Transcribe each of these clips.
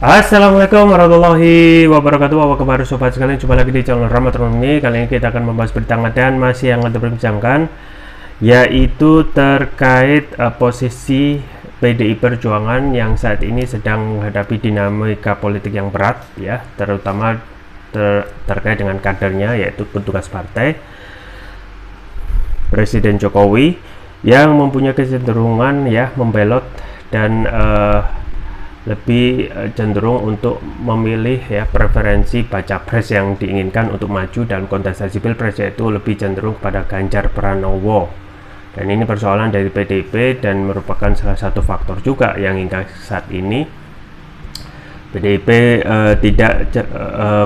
Assalamualaikum warahmatullahi wabarakatuh. Apa kabar sobat sekalian, jumpa lagi di channel Rahmat ini. Kali ini kita akan membahas berita dan masih yang diperbincangkan, yaitu terkait posisi PDI Perjuangan yang saat ini sedang menghadapi dinamika politik yang berat, ya, terutama terkait dengan kadernya, yaitu petugas partai. Presiden Jokowi yang mempunyai kecenderungan ya membelot dan lebih cenderung untuk memilih ya preferensi baca pres yang diinginkan untuk maju dalam kontestasi pilpres, yaitu lebih cenderung pada Ganjar Pranowo. Dan ini persoalan dari PDIP dan merupakan salah satu faktor juga yang hingga saat ini PDIP tidak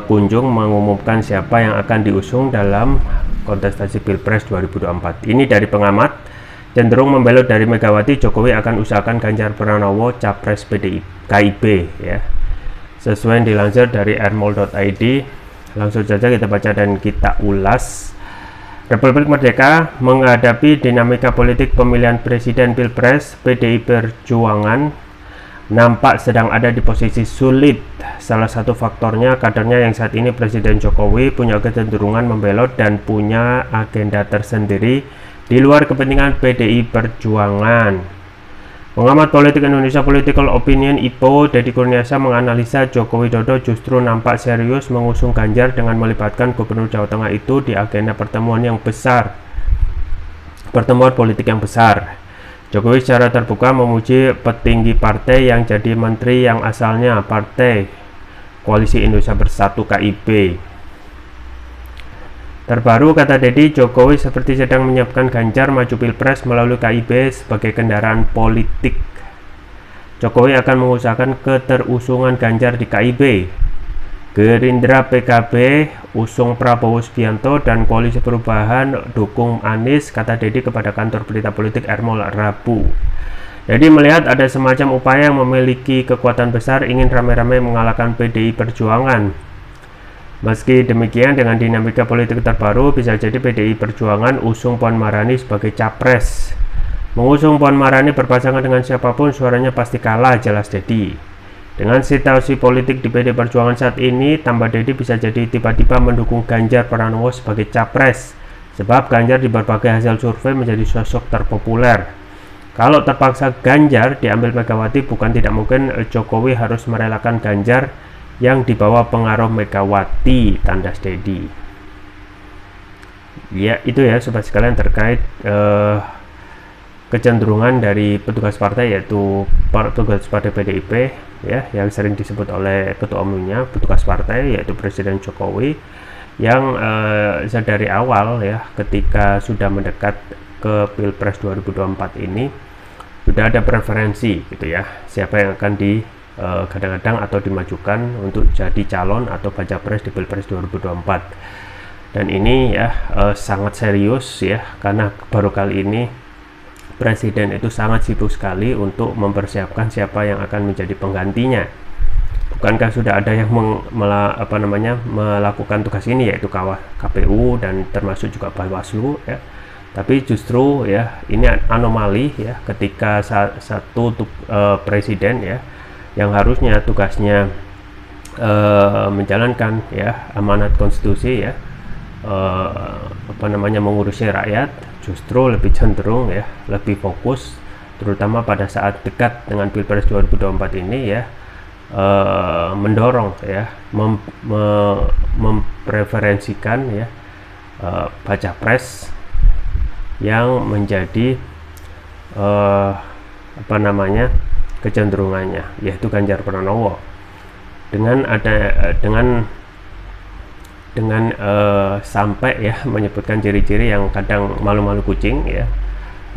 kunjung mengumumkan siapa yang akan diusung dalam kontestasi pilpres 2024. Ini dari pengamat cenderung membelot dari Megawati. Jokowi akan usahakan Ganjar Pranowo capres KIB, ya, sesuai yang dilansir dari airmall.id. Langsung saja kita baca dan kita ulas. Republik Merdeka menghadapi dinamika politik pemilihan presiden pilpres. PDI Perjuangan nampak sedang ada di posisi sulit. Salah satu faktornya kadernya yang saat ini Presiden Jokowi punya kecenderungan membelot dan punya agenda tersendiri di luar kepentingan PDI Perjuangan. Pengamat politik Indonesia Political Opinion IPO Deddy Kurniasa menganalisa Joko Widodo justru nampak serius mengusung Ganjar dengan melibatkan Gubernur Jawa Tengah itu di agenda pertemuan politik yang besar. Jokowi secara terbuka memuji petinggi partai yang jadi menteri yang asalnya Partai Koalisi Indonesia Bersatu KIB. Terbaru, kata Deddy, Jokowi seperti sedang menyiapkan Ganjar maju pilpres melalui KIB sebagai kendaraan politik. Jokowi akan mengusahakan keterusungan Ganjar di KIB. Gerindra PKB usung Prabowo Subianto dan Koalisi Perubahan dukung Anies, kata Deddy kepada kantor berita politik Airmall Rabu. Jadi melihat ada semacam upaya yang memiliki kekuatan besar ingin rame-rame mengalahkan PDI Perjuangan. Meski demikian, dengan dinamika politik terbaru, bisa jadi PDI Perjuangan usung Puan Maharani sebagai capres. Mengusung Puan Maharani berpasangan dengan siapapun, suaranya pasti kalah, jelas Deddy. Dengan situasi politik di PDI Perjuangan saat ini, tambah Deddy bisa jadi tiba-tiba mendukung Ganjar Pranowo sebagai capres. Sebab Ganjar di berbagai hasil survei menjadi sosok terpopuler. Kalau terpaksa Ganjar diambil Megawati, bukan tidak mungkin Jokowi harus merelakan Ganjar yang dibawa pengaruh Megawati, tandas Deddy. Ya, itu ya sobat sekalian terkait kecenderungan dari petugas partai, yaitu petugas partai PDIP, ya, yang sering disebut oleh ketua umumnya petugas partai, yaitu Presiden Jokowi, yang dari awal ya ketika sudah mendekat ke Pilpres 2024 ini sudah ada preferensi gitu ya, siapa yang akan kadang-kadang atau dimajukan untuk jadi calon atau baca pres di Pilpres 2024. Dan ini ya sangat serius ya, karena baru kali ini Presiden itu sangat sibuk sekali untuk mempersiapkan siapa yang akan menjadi penggantinya. Bukankah sudah ada yang melakukan tugas ini, yaitu KPU dan termasuk juga Bawaslu ya. Tapi justru ya ini anomali ya, ketika satu presiden ya yang harusnya tugasnya menjalankan ya amanat konstitusi ya, mengurusi rakyat, justru lebih cenderung ya lebih fokus terutama pada saat dekat dengan Pilpres 2024 ini ya, mendorong ya mempreferensikan ya baca pres yang menjadi kecenderungannya, yaitu Ganjar Pranowo. Dengan sampai ya menyebutkan ciri-ciri yang kadang malu-malu kucing ya,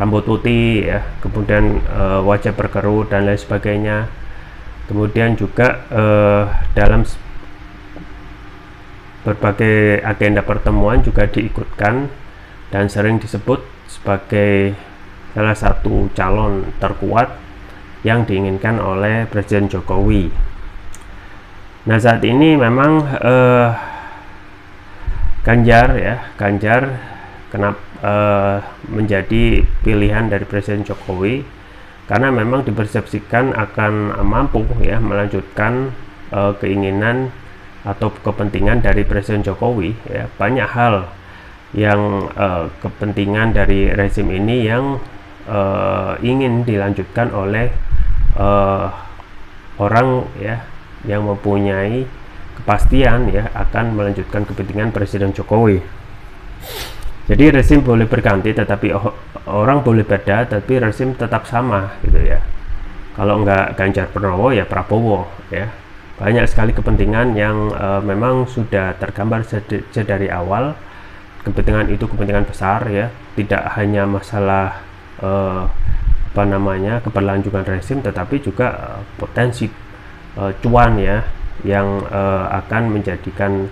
rambut putih ya, kemudian wajah berkerut dan lain sebagainya. Kemudian juga dalam berbagai agenda pertemuan juga diikutkan dan sering disebut sebagai salah satu calon terkuat yang diinginkan oleh Presiden Jokowi. Nah, saat ini memang Ganjar menjadi pilihan dari Presiden Jokowi karena memang dipersepsikan akan mampu ya melanjutkan keinginan atau kepentingan dari Presiden Jokowi, ya. Banyak hal yang kepentingan dari rezim ini yang ingin dilanjutkan oleh orang, ya, yang mempunyai kepastian, ya, akan melanjutkan kepentingan Presiden Jokowi. Jadi rezim boleh berganti, tetapi orang boleh beda, tapi rezim tetap sama, gitu ya. Kalau nggak Ganjar Pranowo, ya Prabowo, ya. Banyak sekali kepentingan yang memang sudah tergambar dari awal. Kepentingan itu kepentingan besar, ya, tidak hanya masalah keberlanjutan rezim, tetapi juga potensi cuan, ya, yang akan menjadikan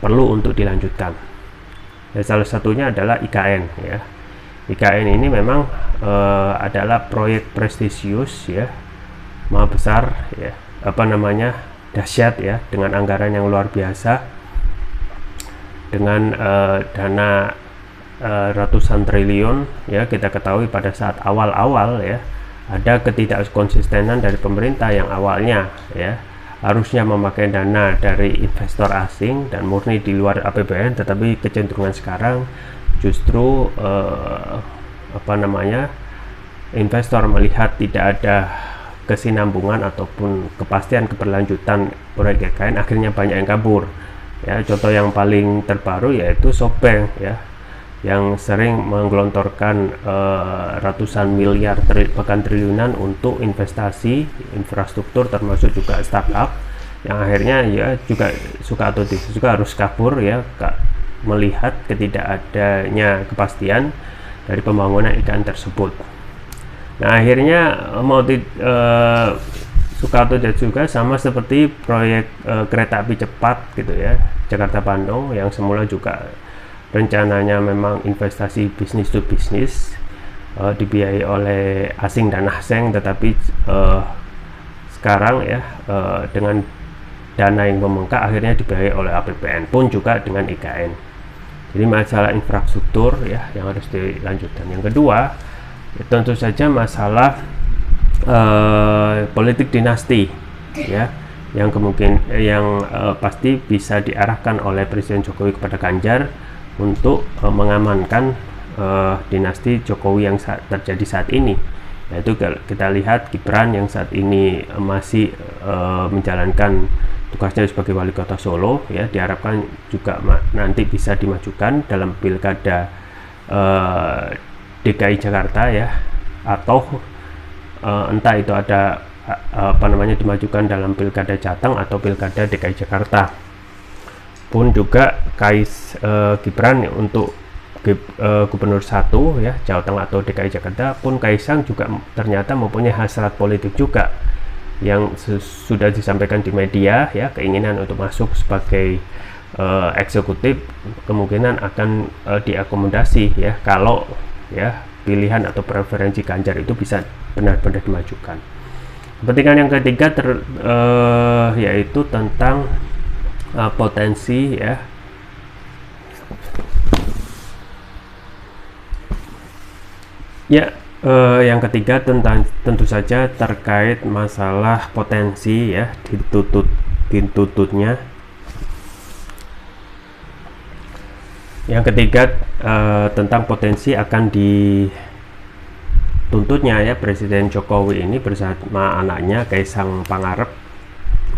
perlu untuk dilanjutkan. Ya, salah satunya adalah IKN, ya. IKN ini memang adalah proyek prestisius, ya, maha besar, ya, dahsyat, ya, dengan anggaran yang luar biasa, dengan dana ratusan triliun, ya. Kita ketahui pada saat awal-awal, ya, ada ketidakkonsistenan dari pemerintah yang awalnya, ya, harusnya memakai dana dari investor asing dan murni di luar APBN, tetapi kecenderungan sekarang justru investor melihat tidak ada kesinambungan ataupun kepastian keberlanjutan proyek IKN, akhirnya banyak yang kabur, ya. Contoh yang paling terbaru yaitu SoftBank, ya, yang sering menggelontorkan ratusan miliar bahkan triliunan untuk investasi infrastruktur termasuk juga startup, yang akhirnya, ya, juga suka atau tidak suka harus kabur, ya, melihat ketidakadanya kepastian dari pembangunan IKN tersebut. Nah, akhirnya suka atau tidak juga sama seperti proyek kereta api cepat, gitu ya, Jakarta Bandung, yang semula juga rencananya memang investasi bisnis to bisnis, dibiayai oleh asing dan asing, tetapi sekarang, ya, dengan dana yang membengkak akhirnya dibiayai oleh APBN, pun juga dengan IKN. Jadi masalah infrastruktur, ya, yang harus dilanjutkan. Yang kedua, ya, tentu saja masalah politik dinasti, ya, yang pasti bisa diarahkan oleh Presiden Jokowi kepada Ganjar untuk mengamankan dinasti Jokowi yang terjadi saat ini. Yaitu kita lihat Gibran yang saat ini masih menjalankan tugasnya sebagai wali kota Solo, ya, diharapkan juga nanti bisa dimajukan dalam pilkada DKI Jakarta, ya, atau entah itu ada dimajukan dalam pilkada Jateng atau pilkada DKI Jakarta. Pun juga Gibran untuk gubernur 1, ya, Jawa Tengah atau DKI Jakarta, pun Kaisang juga ternyata mempunyai hasrat politik juga yang sudah disampaikan di media, ya, keinginan untuk masuk sebagai eksekutif kemungkinan akan diakomodasi, ya, kalau, ya, pilihan atau preferensi Ganjar itu bisa benar-benar dimajukan. Kepentingan yang ketiga yaitu tentang potensi, ya, yang ketiga tentu saja terkait masalah potensi, ya, ditutupnya. Yang ketiga tentang potensi akan dituntutnya, ya, Presiden Jokowi ini bersama anaknya Kaisang Pangarep,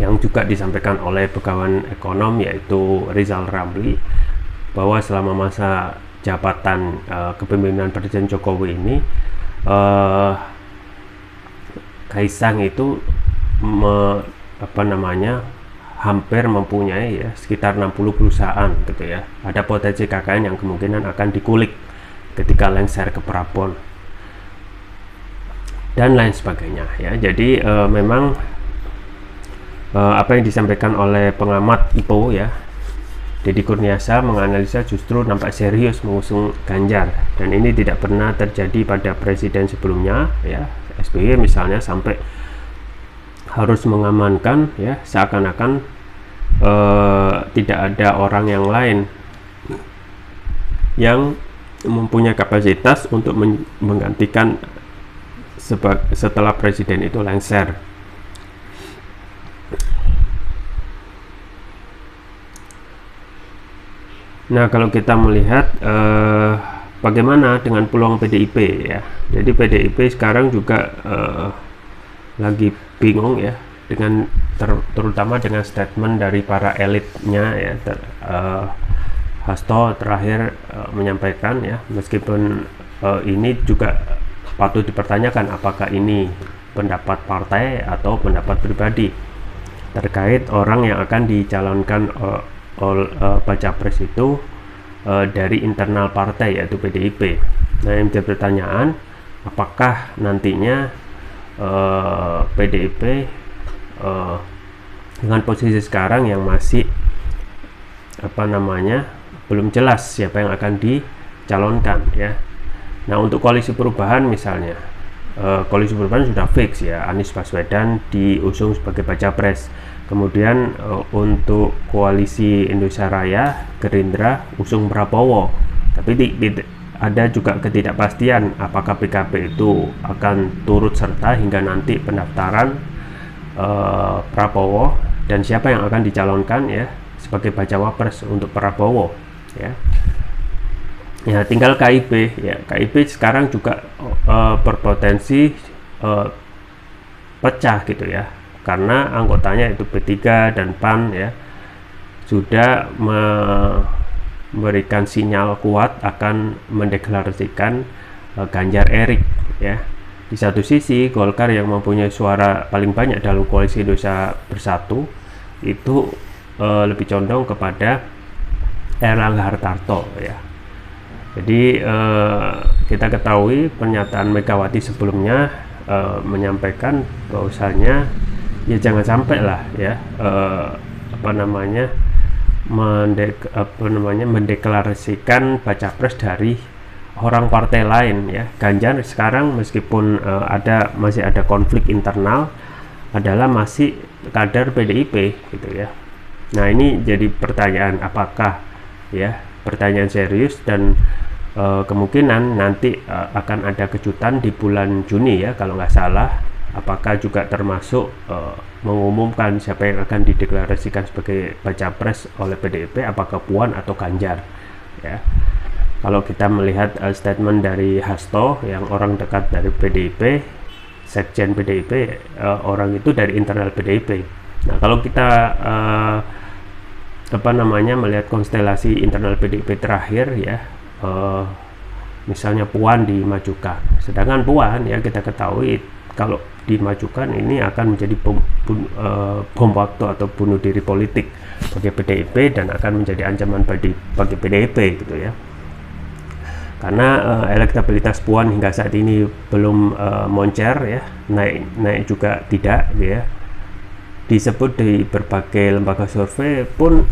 yang juga disampaikan oleh Begawan Ekonom yaitu Rizal Ramli, bahwa selama masa jabatan kepemimpinan Presiden Jokowi ini Kaisang itu hampir mempunyai, ya, sekitar 60 perusahaan, gitu ya. Ada potensi KKN yang kemungkinan akan dikulik ketika lengser ke Prabon dan lain sebagainya, ya. Jadi memang apa yang disampaikan oleh pengamat IPO, ya, Deddy Kurniasa, menganalisa justru nampak serius mengusung Ganjar, dan ini tidak pernah terjadi pada presiden sebelumnya, ya. SBY misalnya sampai harus mengamankan, ya, seakan-akan tidak ada orang yang lain yang mempunyai kapasitas untuk menggantikan setelah presiden itu lengser. Nah, kalau kita melihat bagaimana dengan peluang PDIP ya. Jadi PDIP sekarang juga lagi bingung ya dengan terutama dengan statement dari para elitnya ya. Hasto terakhir menyampaikan ya, meskipun ini juga patut dipertanyakan apakah ini pendapat partai atau pendapat pribadi terkait orang yang akan dicalonkan baca pres itu dari internal partai yaitu PDIP. Nah, yang menjadi pertanyaan, apakah nantinya PDIP dengan posisi sekarang yang masih belum jelas siapa yang akan dicalonkan ya. Nah, untuk koalisi perubahan misalnya, koalisi perubahan sudah fix ya, Anies Baswedan diusung sebagai baca pres. Kemudian untuk koalisi Indonesia Raya, Gerindra usung Prabowo. Tapi ada juga ketidakpastian apakah PKB itu akan turut serta hingga nanti pendaftaran Prabowo dan siapa yang akan dicalonkan ya sebagai bacawa pres untuk Prabowo ya. Ya, tinggal KIP ya. KIP sekarang juga berpotensi pecah gitu ya, karena anggotanya itu P3 dan PAN ya sudah memberikan sinyal kuat akan mendeklarasikan Ganjar Erik ya. Di satu sisi Golkar yang mempunyai suara paling banyak dalam koalisi Indonesia Bersatu itu lebih condong kepada Erlangga Hartarto ya. Jadi kita ketahui pernyataan Megawati sebelumnya menyampaikan bahwasanya ya jangan sampai lah ya mendeklarasikan baca pres dari orang partai lain ya. Ganjar sekarang meskipun masih ada konflik internal adalah masih kader PDIP gitu ya. Nah, ini jadi pertanyaan, apakah ya pertanyaan serius, dan kemungkinan nanti akan ada kejutan di bulan Juni ya kalau nggak salah, apakah juga termasuk mengumumkan siapa yang akan dideklarasikan sebagai baca pres oleh PDIP, apakah Puan atau Ganjar ya. Kalau kita melihat statement dari Hasto yang orang dekat dari PDIP, sekjen PDIP, orang itu dari internal PDIP. Nah, kalau kita melihat konstelasi internal PDIP terakhir ya, misalnya Puan dimajukan, sedangkan Puan ya kita ketahui kalau dimajukan ini akan menjadi bom waktu atau bunuh diri politik bagi PDIP dan akan menjadi ancaman bagi PDIP gitu ya, karena elektabilitas Puan hingga saat ini belum moncer ya, naik juga tidak ya. Disebut di berbagai lembaga survei pun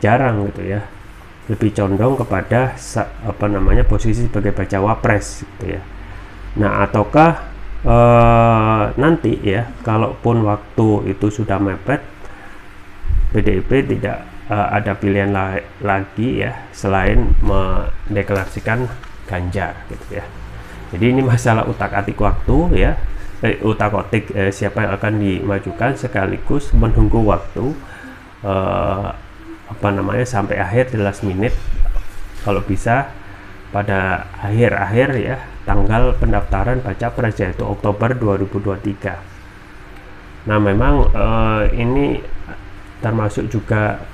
jarang gitu ya, lebih condong kepada posisi sebagai bacawa pres gitu ya. Nah, ataukah nanti ya kalaupun waktu itu sudah mepet, PDIP tidak ada pilihan lagi ya selain mendeklarasikan Ganjar gitu ya. Jadi ini masalah utak-atik waktu ya, utak-atik siapa yang akan dimajukan sekaligus menunggu waktu sampai akhir the last minute, kalau bisa pada akhir-akhir ya tanggal pendaftaran baca pres yaitu Oktober 2023. Nah, memang ini termasuk juga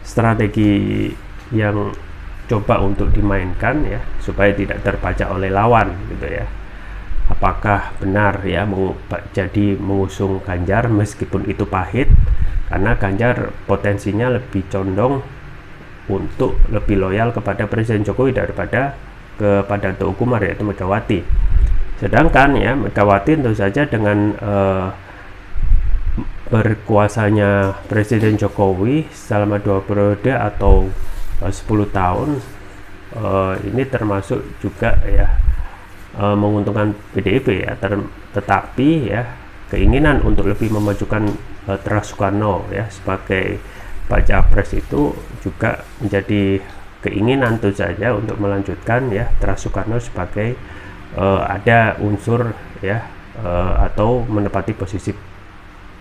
strategi yang coba untuk dimainkan ya supaya tidak terbaca oleh lawan gitu ya. Apakah benar ya jadi mengusung Ganjar meskipun itu pahit, karena Ganjar potensinya lebih condong untuk lebih loyal kepada Presiden Jokowi daripada kepada Ketua Umum yaitu Megawati. Sedangkan ya Megawati tentu saja dengan berkuasanya Presiden Jokowi selama 2 periode atau 10 tahun ini termasuk juga ya menguntungkan PDIP ya, tetapi ya keinginan untuk lebih memajukan Teras Soekarno ya sebagai baca pres itu juga menjadi keinginan tentu saja untuk melanjutkan ya Teras Soekarno sebagai ada unsur ya atau menepati posisi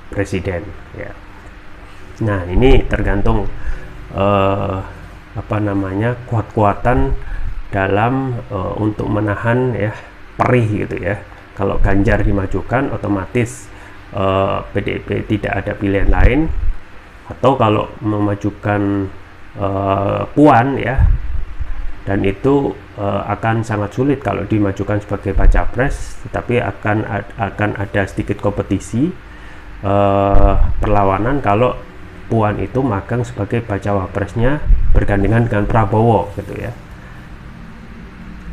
presiden ya. Nah, ini tergantung kuat-kuatan dalam untuk menahan ya perih gitu ya. Kalau Ganjar dimajukan, otomatis PDIP tidak ada pilihan lain, atau kalau memajukan Puan ya, dan itu akan sangat sulit kalau dimajukan sebagai baca pres, tetapi akan ada sedikit kompetisi perlawanan kalau Puan itu magang sebagai bacawa presnya bergandengan dengan Prabowo gitu ya.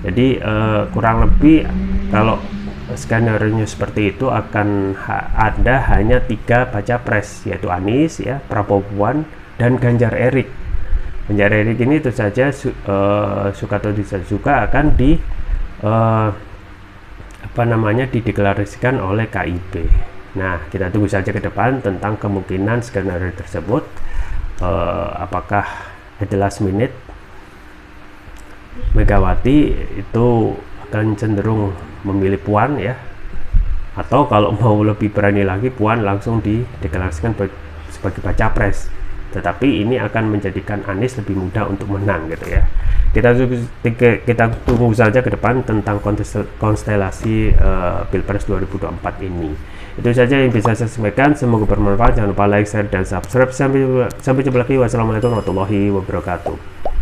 Jadi kurang lebih kalau skenario seperti itu akan ada hanya 3 baca pres, yaitu Anies ya, Prabowo Puan, dan Ganjar Erik. Ganjar Erik ini itu saja suka atau tidak suka akan dideklarasikan oleh KIP. Nah, kita tunggu saja ke depan tentang kemungkinan skenario tersebut. Apakah at the last minute Megawati itu akan cenderung memilih Puan ya, atau kalau mau lebih berani lagi, Puan langsung dideklarasikan sebagai baca pres. Tetapi ini akan menjadikan Anies lebih mudah untuk menang gitu ya. Kita tunggu saja ke depan tentang konstelasi Pilpres 2024 ini. Itu saja yang bisa saya sampaikan, semoga bermanfaat. Jangan lupa like, share, dan subscribe. Sampai jumpa lagi. Wassalamualaikum warahmatullahi wabarakatuh.